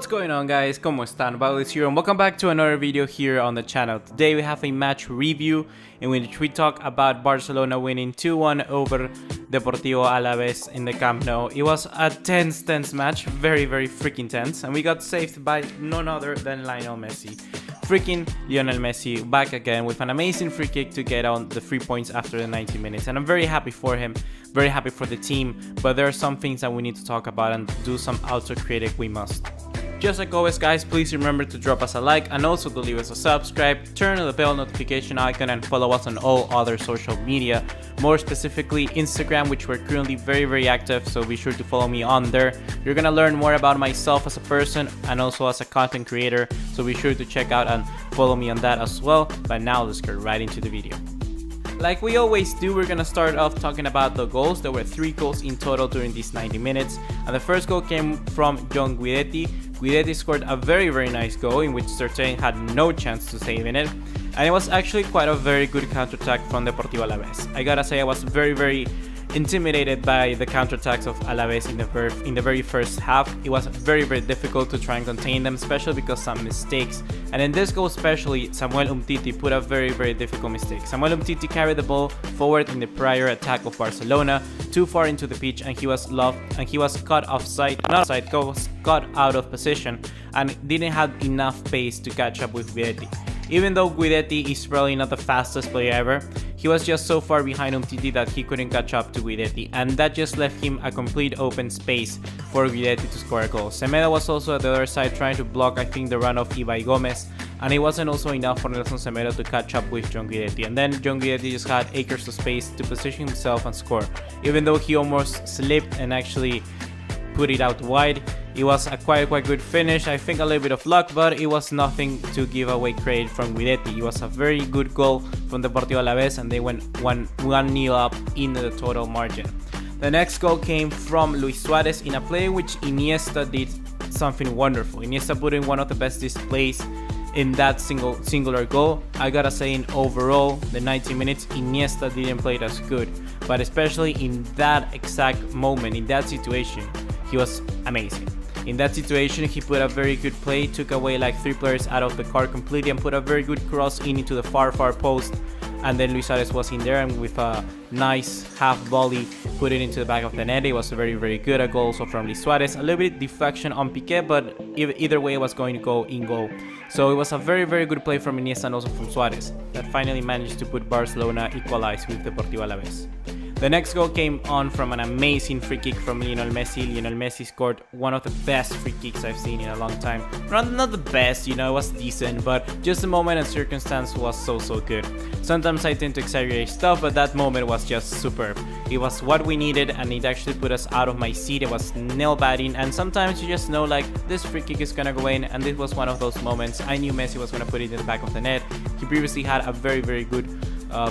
going on, guys? ¿Cómo están? BugaLuis here and welcome back to another video here on the channel. Today we have a match review in which we talk about Barcelona winning 2-1 over Deportivo Alaves in the Camp Nou. It was a tense match, very freaking tense, and we got saved by none other than Lionel Messi. Freaking Lionel Messi back again with an amazing free kick to get on the 3 points after the 90 minutes, and I'm very happy for him, very happy for the team, but there are some things that we need to talk about and do some autocritic we must. Just like always, guys, please remember to drop us a like and also to leave us a subscribe, turn on the bell notification icon and follow us on all other social media, more specifically Instagram, which we're currently very active, so be sure to follow me on there. You're gonna learn more about myself as a person and also as a content creator, so be sure to check out and follow me on that as well. But now let's get right into the video. Like we always do, we're gonna start off talking about the goals. There were 3 goals in total during these 90 minutes, and the first goal came from John Guidetti. Guidetti scored a very nice goal in which Certain had no chance to save in it, and it was actually quite a very good counterattack from Deportivo Alaves. I gotta say, I was very intimidated by the counterattacks of Alaves in the very first half. It was very difficult to try and contain them, especially because some mistakes. And in this goal especially, Samuel Umtiti put a very difficult mistake. Samuel Umtiti carried the ball forward in the prior attack of Barcelona, too far into the pitch, and he was caught offside, not offside, was caught out of position, and didn't have enough pace to catch up with Guidetti. Even though Guidetti is probably not the fastest player ever, he was just so far behind Umtiti that he couldn't catch up to Guidetti, and that just left him a complete open space for Guidetti to score a goal. Semedo was also at the other side trying to block, I think, the run of Ibai Gomez, and it wasn't also enough for Nelson Semedo to catch up with John Guidetti, and then John Guidetti just had acres of space to position himself and score. Even though he almost slipped and actually put it out wide, it was a quite good finish. I think a little bit of luck, but it was nothing to give away credit from Guidetti. It was a very good goal from Deportivo Alaves, and they went 1-0 up in the total margin. The next goal came from Luis Suarez in a play in which Iniesta did something wonderful. Iniesta put in one of the best displays in that singular goal. I gotta say, in overall, the 90 minutes, Iniesta didn't play it as good, but especially in that exact moment, in that situation, he was amazing. In that situation, he put a very good play, took away like 3 players out of the car completely, and put a very good cross into the far post. And then Luis Suarez was in there, and with a nice half volley, put it into the back of the net. It was very good. A goal also from Luis Suarez. A little bit deflection on Piqué, but either way, it was going to go in goal. So it was a very good play from Iniesta and also from Suarez that finally managed to put Barcelona equalize with Deportivo Alaves. The next goal came on from an amazing free kick from Lionel Messi. Lionel Messi scored one of the best free kicks I've seen in a long time. Not the best, you know, it was decent, but just the moment and circumstance was so good. Sometimes I tend to exaggerate stuff, but that moment was just superb. It was what we needed, and it actually put us out of my seat. It was nail batting, and sometimes you just know, like, this free kick is gonna go in, and this was one of those moments. I knew Messi was gonna put it in the back of the net. He previously had a very good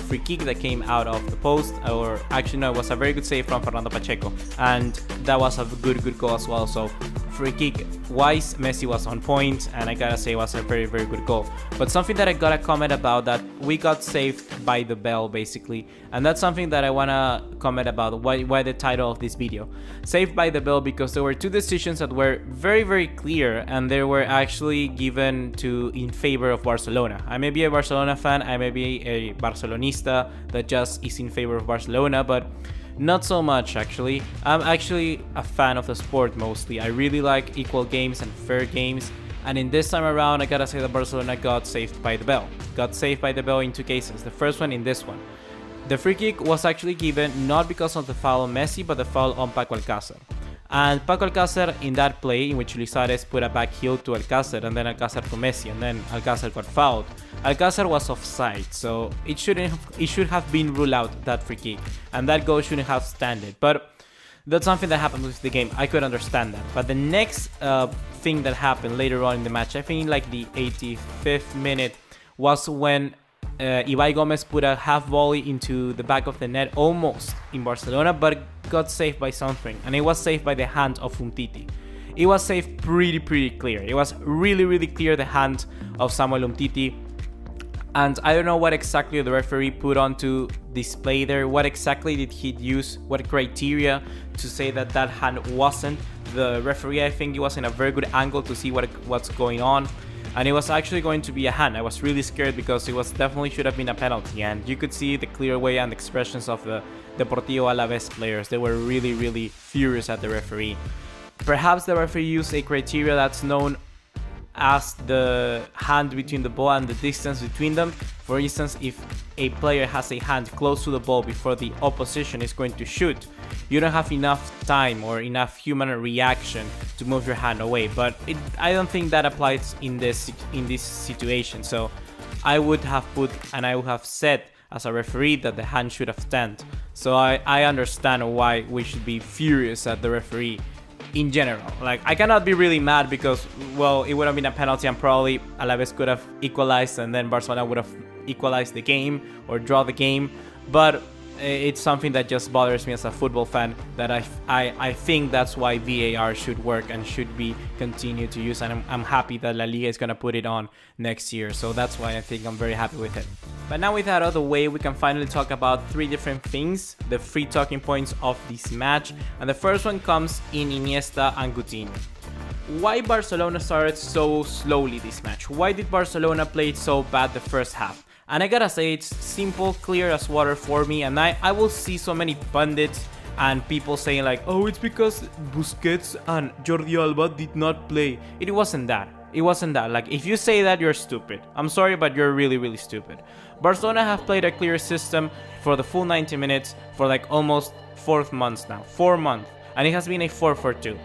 free kick that came out of the post, or actually no, it was a very good save from Fernando Pacheco, and that was a good goal as well. So free kick wise, Messi was on point, and I gotta say it was a very good goal. But something that I gotta comment about, that we got saved by the bell basically, and that's something that I wanna comment about, why the title of this video, saved by the bell, because there were 2 decisions that were very clear, and they were actually given in favor of Barcelona. I may be a Barcelona fan, I may be a Barcelonista that just is in favor of Barcelona, but not so much actually. I'm actually a fan of the sport mostly. I really like equal games and fair games, and in this time around, I gotta say that Barcelona got saved by the bell. Got saved by the bell in 2 cases. The first one in this one. The free kick was actually given not because of the foul on Messi, but the foul on Paco Alcácer. And Paco Alcácer, in that play in which Luis Suarez put a back heel to Alcácer, and then Alcácer to Messi, and then Alcácer got fouled, Alcácer was offside, so it should have been ruled out, that free kick, and that goal shouldn't have standed. But that's something that happened with the game. I could understand that. But the next thing that happened later on in the match, I think like the 85th minute, was when Ibai Gomez put a half volley into the back of the net, almost in Barcelona, but got saved by something, and it was saved by the hand of Umtiti. It was saved pretty clear. It was really clear, the hand of Samuel Umtiti. And I don't know what exactly the referee put on to display there. What exactly did he use? What criteria to say that that hand wasn't the referee, I think he was in a very good angle to see what's going on. And it was actually going to be a hand. I was really scared because it was definitely should have been a penalty. And you could see the clear way and expressions of the Deportivo Alaves players. They were really, really furious at the referee. Perhaps the referee used a criteria that's known as the hand between the ball and the distance between them. For instance, if a player has a hand close to the ball before the opposition is going to shoot, you don't have enough time or enough human reaction to move your hand away. But I don't think that applies in this situation. So I would have put, and I would have said as a referee, that the hand should have stand. So I understand why we should be furious at the referee in general. Like, I cannot be really mad because, well, it would have been a penalty and probably Alaves could have equalized and then Barcelona would have equalized the game or draw the game. But it's something that just bothers me as a football fan, that I think that's why VAR should work and should be continued to use, and I'm happy that La Liga is going to put it on next year. So that's why I think I'm very happy with it. But now with that out of the way, we can finally talk about 3 different things, the 3 talking points of this match. And the first one comes in Iniesta and Coutinho. Why Barcelona started so slowly this match? Why did Barcelona play so bad the first half? And I gotta say, it's simple, clear as water for me, and I will see so many pundits and people saying like, oh, it's because Busquets and Jordi Alba did not play. It wasn't that. It wasn't that. Like, if you say that, you're stupid. I'm sorry, but you're really, really stupid. Barcelona have played a clear system for the full 90 minutes for like almost 4 months now. 4 months. And it has been a 4-4-2.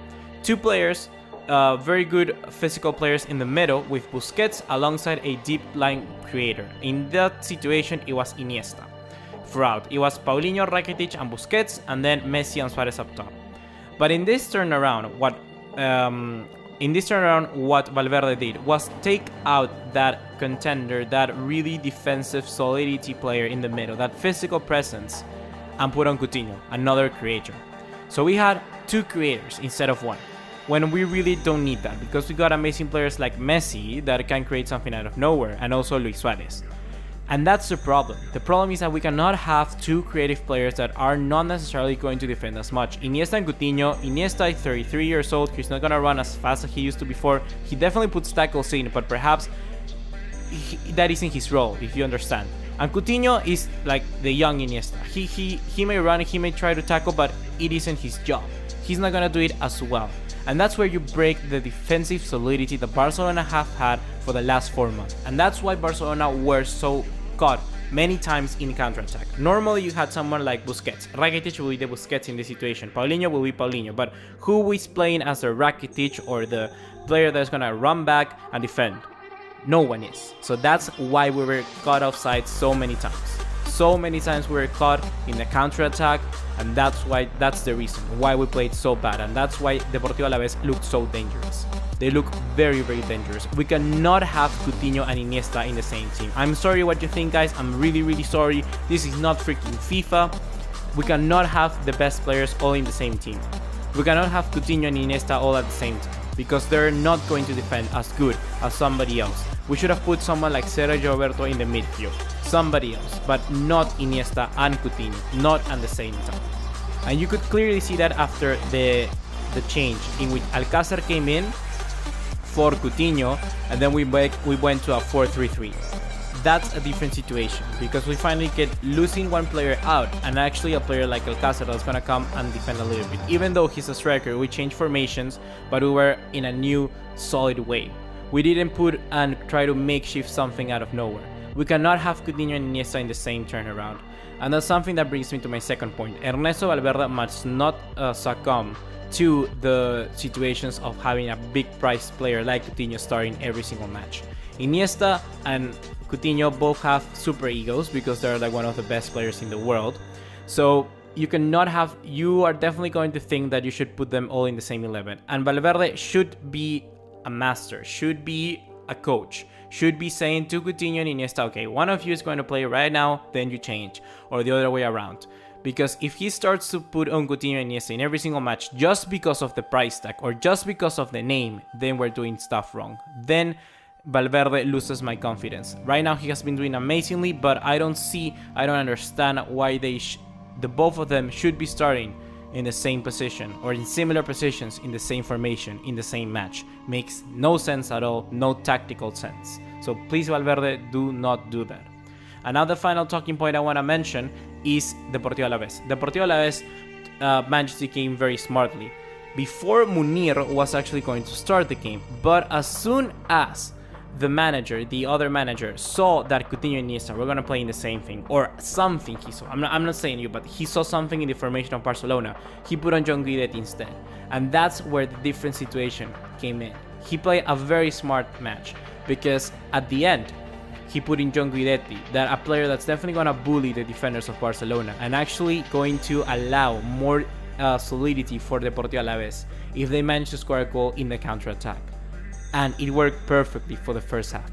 2 players, very good physical players in the middle with Busquets alongside a deep line creator. In that situation, it was Iniesta. Throughout, it was Paulinho, Rakitic and Busquets, and then Messi and Suarez up top. But in this turnaround, what Valverde did was take out that contender, that really defensive solidity player in the middle, that physical presence, and put on Coutinho, another creator. So we had 2 creators instead of 1. When we really don't need that, because we got amazing players like Messi that can create something out of nowhere, and also Luis Suarez. And that's the problem. The problem is that we cannot have 2 creative players that are not necessarily going to defend as much. Iniesta and Coutinho. Iniesta is 33 years old. He's not going to run as fast as he used to before. He definitely puts tackles in, but perhaps that isn't his role, if you understand. And Coutinho is like the young Iniesta. He may run, he may try to tackle, but it isn't his job. He's not going to do it as well. And that's where you break the defensive solidity that Barcelona have had for the last 4 months. And that's why Barcelona were so caught many times in counter-attack. Normally you had someone like Busquets. Rakitic will be the Busquets in this situation. Paulinho will be Paulinho. But who is playing as the Rakitic or the player that's going to run back and defend? No one is. So that's why we were caught offside so many times. So many times we were caught in the counter-attack, and that's the reason why we played so bad, and that's why Deportivo Alaves looked so dangerous. They look very, very dangerous. We cannot have Coutinho and Iniesta in the same team. I'm sorry what you think, guys. I'm really, really sorry. This is not freaking FIFA. We cannot have the best players all in the same team. We cannot have Coutinho and Iniesta all at the same time, because they're not going to defend as good as somebody else. We should have put someone like Sergio Roberto in the midfield. Somebody else, but not Iniesta and Coutinho, not at the same time. And you could clearly see that after the change in which Alcácer came in for Coutinho, and then we went to a 4-3-3. That's a different situation, because we finally get losing one player out, and actually a player like Alcácer that's gonna come and defend a little bit. Even though he's a striker, we changed formations, but we were in a new solid way. We didn't put and try to makeshift something out of nowhere. We cannot have Coutinho and Iniesta in the same turnaround. And that's something that brings me to my second point. Ernesto Valverde must not succumb to the situations of having a big price player like Coutinho starting every single match. Iniesta and Coutinho both have super egos because they're like one of the best players in the world. So you are definitely going to think that you should put them all in the same 11. And Valverde should be a master, should be a coach, should be saying to Coutinho and Iniesta, okay, one of you is going to play right now, then you change, or the other way around. Because if he starts to put on Coutinho and Iniesta in every single match just because of the price tag or just because of the name, then we're doing stuff wrong. Then Valverde loses my confidence. Right now he has been doing amazingly, but I don't understand why the both of them should be starting in the same position or in similar positions in the same formation in the same match. Makes no sense at all, no tactical sense. So please, Valverde, do not do that. Another final talking point I want to mention is Deportivo Alaves. Deportivo Alaves managed the game very smartly. Before Munir was actually going to start the game, but as soon as the other manager, saw that Coutinho and Iniesta were going to play in the same thing, or something he saw, I'm not saying you, but he saw something in the formation of Barcelona, he put on John Guidetti instead. And that's where the different situation came in. He played a very smart match, because at the end, he put in John Guidetti, that a player that's definitely going to bully the defenders of Barcelona, and actually going to allow more solidity for Deportivo Alaves if they manage to score a goal in the counter-attack. And it worked perfectly for the first half.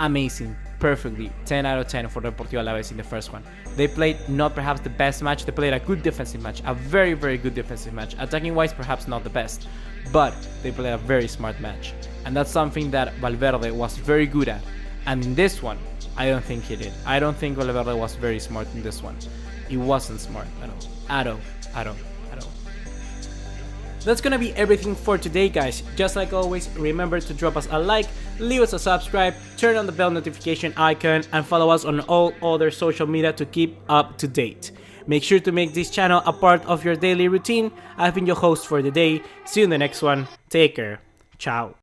Amazing, perfectly, 10 out of 10 for Deportivo Alaves in the first one. They played not perhaps the best match, they played a good defensive match, a very, very good defensive match. Attacking-wise, perhaps not the best, but they played a very smart match. And that's something that Valverde was very good at. And in this one, I don't think he did. I don't think Valverde was very smart in this one. He wasn't smart at all. That's gonna be everything for today, guys. Just like always, remember to drop us a like, leave us a subscribe, turn on the bell notification icon, and follow us on all other social media to keep up to date. Make sure to make this channel a part of your daily routine. I've been your host for the day. See you in the next one. Take care. Ciao.